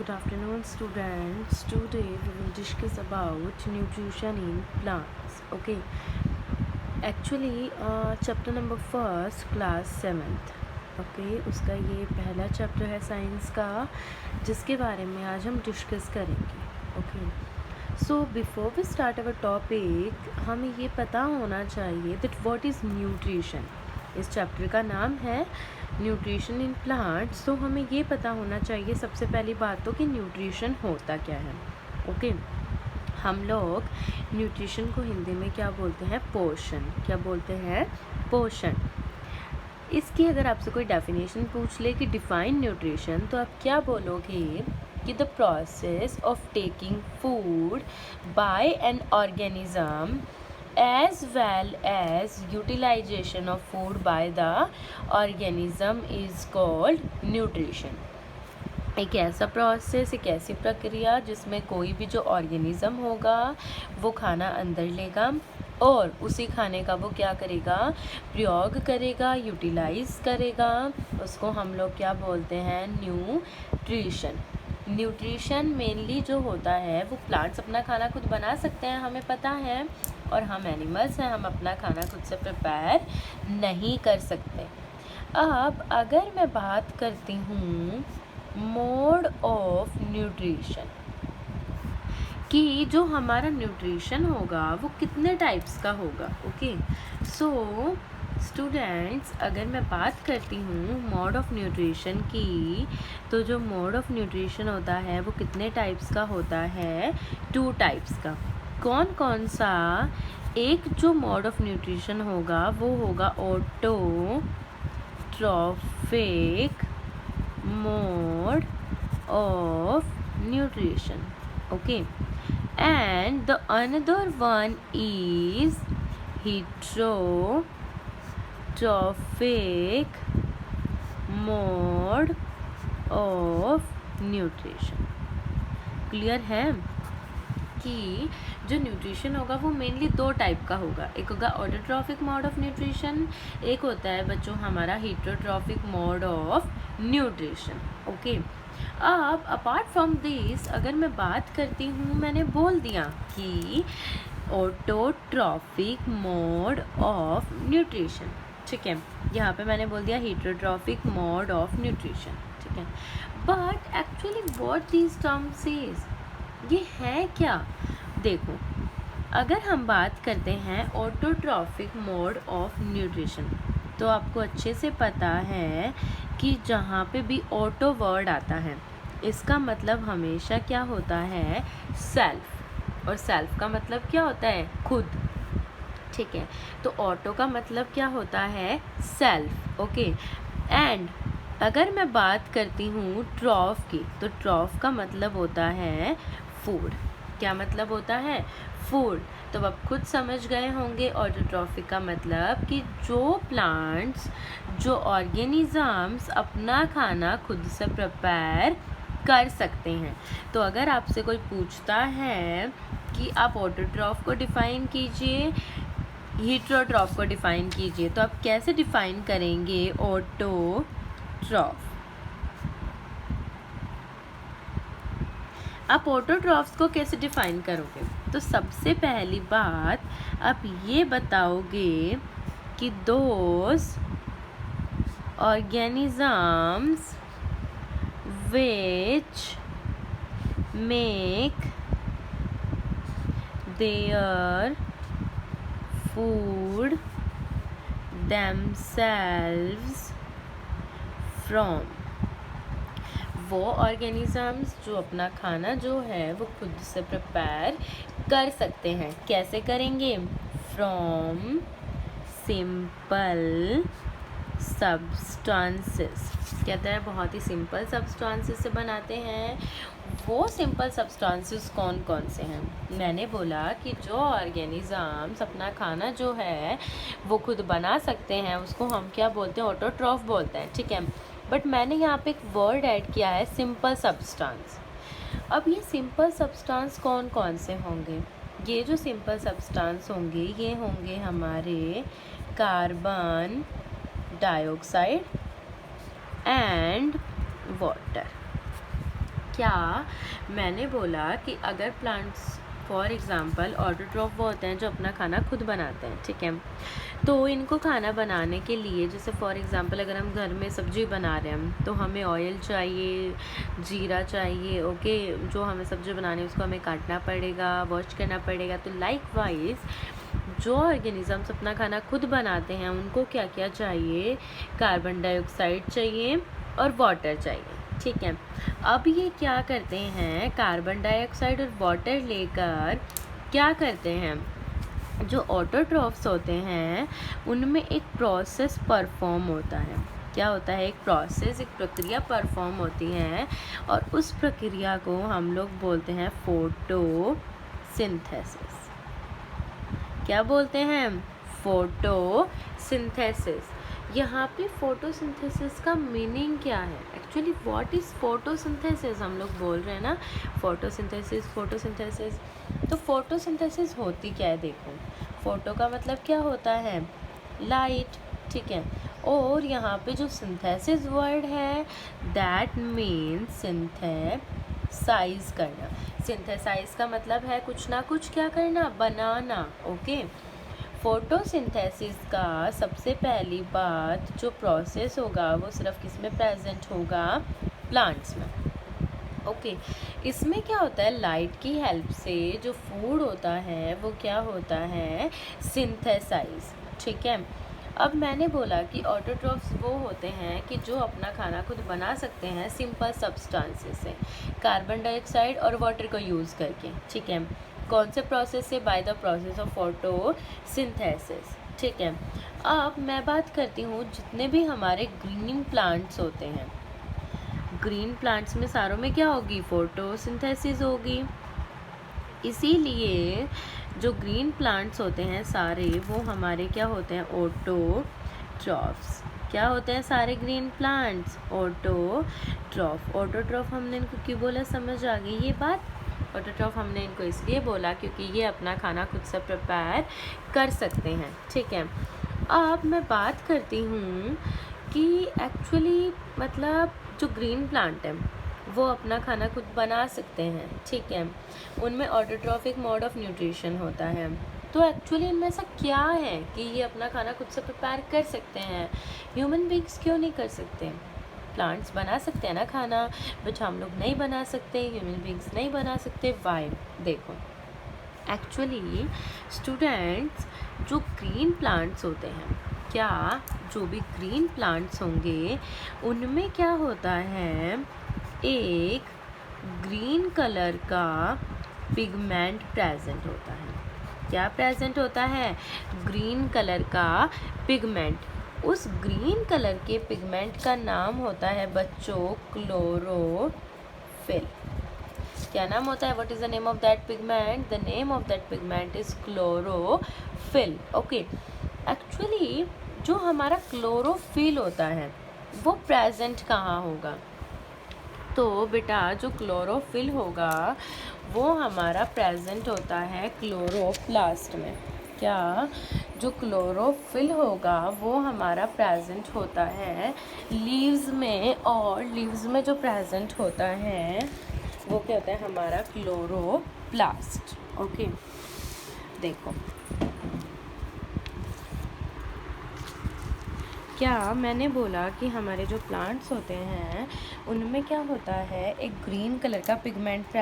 Good afternoon, students. Today we will discuss about nutrition in plants. Okay. Actually, chapter number first, class 7th. Okay उसका ये पहला chapter है science का, जिसके बारे में आज हम डिस्कस करेंगे. Okay. So before we start our topic, हमें ये पता होना चाहिए दैट व्हाट इज़ न्यूट्रिशन. इस चैप्टर का नाम है न्यूट्रिशन इन प्लांट्स. तो हमें ये पता होना चाहिए सबसे पहली बात तो कि न्यूट्रिशन होता क्या है. ओके. हम लोग न्यूट्रिशन को हिंदी में क्या बोलते हैं? पोषण. क्या बोलते हैं? पोषण. इसकी अगर आपसे कोई डेफिनेशन पूछ ले कि डिफाइन न्यूट्रिशन, तो आप क्या बोलोगे कि the process of taking food by an organism as well as utilization of food by the organism is called nutrition. एक ऐसा प्रोसेस, एक ऐसी प्रक्रिया जिसमें कोई भी जो ऑर्गेनिज्म होगा वो खाना अंदर लेगा और उसी खाने का वो क्या करेगा? प्रयोग करेगा, यूटिलाइज करेगा. उसको हम लोग क्या बोलते हैं? न्यूट्रिशन. न्यूट्रिशन मेनली जो होता है वो प्लांट्स अपना खाना खुद बना सकते हैं, हमें पता है, और हम एनिमल्स हैं, हम अपना खाना खुद से प्रिपेयर नहीं कर सकते. अब अगर मैं बात करती हूँ मोड ऑफ न्यूट्रिशन, कि जो हमारा न्यूट्रिशन होगा वो कितने टाइप्स का होगा. ओके. सो स्टूडेंट्स, अगर मैं बात करती हूँ मोड ऑफ न्यूट्रिशन की, तो जो मोड ऑफ न्यूट्रिशन होता है वो कितने टाइप्स का होता है? 2 टाइप्स का. कौन कौन सा? एक जो मोड ऑफ न्यूट्रिशन होगा वो होगा autotrophic mode of nutrition. Okay. And the another one is heterotrophic mode of nutrition. Clear है कि जो न्यूट्रिशन होगा वो मेनली 2 टाइप का होगा. एक होगा ऑटोट्रॉफिक मोड ऑफ न्यूट्रिशन, एक होता है बच्चों हमारा heterotrophic mode of nutrition. Okay. अब अपार्ट फ्रॉम दिस अगर मैं बात करती हूँ, मैंने बोल दिया कि ऑटोट्रॉफिक मोड ऑफ न्यूट्रिशन. ठीक है. यहाँ पे मैंने बोल दिया हेटरोट्रॉफिक मोड ऑफ न्यूट्रिशन. ठीक है. But actually what these terms is, ये है क्या? देखो, अगर हम बात करते हैं ऑटोट्रॉफिक मोड ऑफ न्यूट्रिशन, तो आपको अच्छे से पता है कि जहाँ पे भी ऑटो वर्ड आता है इसका मतलब हमेशा क्या होता है? सेल्फ. और सेल्फ का मतलब क्या होता है? खुद. ठीक है. तो ऑटो का मतलब क्या होता है? सेल्फ. ओके. एंड अगर मैं बात करती हूँ ट्रॉफ की, तो ट्रॉफ का मतलब होता है फूड. क्या मतलब होता है? फूड. तो आप खुद समझ गए होंगे ऑटोट्रॉफिक का मतलब कि जो प्लांट्स, जो ऑर्गेनिजम्स अपना खाना खुद से प्रिपेयर कर सकते हैं. तो अगर आपसे कोई पूछता है कि आप ऑटोट्रॉफ को डिफ़ाइन कीजिए, हेटरोट्रॉफ को डिफ़ाइन कीजिए, तो आप कैसे डिफ़ाइन करेंगे ऑटोट्रॉफ? आप ऑटोट्रॉफ्स को कैसे डिफ़ाइन करोगे? तो सबसे पहली बात आप ये बताओगे कि those organisms which make their food themselves from, वो ऑर्गेनिजम्स जो अपना खाना जो है वो खुद से प्रिपेयर कर सकते हैं. कैसे करेंगे? From simple substances. कहता है बहुत ही सिंपल सब्सटेंसेस से बनाते हैं. वो सिंपल सब्सटेंसेस कौन कौन से हैं? मैंने बोला कि जो ऑर्गेनिजम्स अपना खाना जो है वो खुद बना सकते हैं उसको हम क्या बोलते हैं? ऑटोट्रॉफ बोलते हैं. ठीक है. बट मैंने यहाँ पे एक वर्ड ऐड किया है, सिंपल सब्सटेंस. अब ये सिंपल सब्सटेंस कौन कौन से होंगे? ये जो सिंपल सब्सटेंस होंगे ये होंगे हमारे कार्बन डाइऑक्साइड एंड वाटर. क्या मैंने बोला कि अगर प्लांट्स फॉर एग्ज़ाम्पल ऑटोट्रॉफ वो होते हैं जो अपना खाना खुद बनाते हैं, ठीक है। तो इनको खाना बनाने के लिए जैसे फॉर एग्ज़ाम्पल अगर हम घर में सब्ज़ी बना रहे हैं तो हमें ऑयल चाहिए, जीरा चाहिए, ओके। जो हमें सब्ज़ी बनानी है उसको हमें काटना पड़ेगा, वॉश करना पड़ेगा। तो लाइक वाइज जो ऑर्गेनिजम्स अपना खाना खुद बनाते हैं उनको क्या क्या चाहिए, कार्बन डाइऑक्साइड चाहिए और वाटर चाहिए, ठीक है। अब ये क्या करते हैं, कार्बन डाइऑक्साइड और वाटर लेकर क्या करते हैं, जो ऑटोट्रॉफ्स होते हैं उनमें एक प्रोसेस परफॉर्म होता है। क्या होता है, एक प्रोसेस, एक प्रक्रिया परफॉर्म होती है और उस प्रक्रिया को हम लोग बोलते हैं फोटोसिंथेसिस। क्या बोलते हैं, फोटोसिंथेसिस। यहाँ पे फोटोसिंथेसिस का मीनिंग क्या है, एक्चुअली व्हाट इज़ फोटोसिंथेसिस हम लोग बोल रहे हैं ना, फोटोसिंथेसिस फोटोसिंथेसिस। तो फोटोसिंथेसिस होती क्या है, देखो फोटो का मतलब क्या होता है, लाइट, ठीक है। और यहाँ पे जो सिंथेसिस वर्ड है दैट मीन्स सिंथेसाइज करना। सिंथेसाइज का मतलब है कुछ ना कुछ क्या करना, बनाना, ओके। फोटोसिंथेसिस का सबसे पहली बात जो प्रोसेस होगा वो सिर्फ किस में प्रेजेंट होगा, प्लांट्स में, ओके। इसमें क्या होता है, लाइट की हेल्प से जो फूड होता है वो क्या होता है, सिंथेसाइज, ठीक है। अब मैंने बोला कि ऑटोट्रॉफ्स वो होते हैं कि जो अपना खाना खुद बना सकते हैं सिंपल सब्सटेंसेस से, कार्बन डाइऑक्साइड और वाटर को यूज़ करके, ठीक है। कौन से प्रोसेस से, by the process of photosynthesis, ठीक है। अब मैं बात करती हूँ जितने भी हमारे ग्रीन प्लांट्स होते हैं, ग्रीन प्लांट्स में सारों में क्या होगी, फोटोसिंथेसिस होगी। इसीलिए जो ग्रीन प्लांट्स होते हैं सारे वो हमारे क्या होते हैं, ऑटोट्रॉफ्स। क्या होते हैं सारे ग्रीन प्लांट्स, ऑटोट्रॉफ। ऑटोट्रॉफ हमने इनको क्यों बोला, समझ आ गई ये बात। ऑटोट्रॉफ हमने इनको इसलिए बोला क्योंकि ये अपना खाना खुद से प्रिपेयर कर सकते हैं, ठीक है। अब मैं बात करती हूँ कि एक्चुअली मतलब जो ग्रीन प्लांट है वो अपना खाना खुद बना सकते हैं, ठीक है। उनमें ऑटोट्रॉफिक मोड ऑफ न्यूट्रिशन होता है। तो एक्चुअली इनमें ऐसा क्या है कि ये अपना खाना खुद से प्रिपेयर कर सकते हैं, ह्यूमन बींग्स क्यों नहीं कर सकते। प्लांट्स बना सकते हैं ना खाना, बट हम लोग नहीं बना सकते, ह्यूमन बींग्स नहीं बना सकते, वाई। देखो एक्चुअली स्टूडेंट्स जो ग्रीन प्लांट्स होते हैं, क्या जो भी ग्रीन प्लांट्स होंगे उनमें क्या होता है, एक ग्रीन कलर का पिगमेंट प्रेजेंट होता है। क्या प्रेजेंट होता है, ग्रीन कलर का पिगमेंट। उस ग्रीन कलर के पिगमेंट का नाम होता है बच्चों क्लोरोफिल। क्या नाम होता है, what is the name of that pigment, the name of that pigment is chlorophyll, okay. Actually जो हमारा क्लोरोफिल होता है वो प्रेजेंट कहाँ होगा, तो बेटा जो क्लोरोफिल होगा वो हमारा प्रेजेंट होता है क्लोरोप्लास्ट में। क्या, जो क्लोरोफिल होगा वो हमारा प्रेजेंट होता है लीव्स में, और लीव्स में जो प्रेजेंट होता है वो क्या होता है, हमारा क्लोरोप्लास्ट, ओके। देखो क्या मैंने बोला कि हमारे जो प्लांट्स होते हैं उनमें क्या होता है, एक ग्रीन कलर का पिगमेंट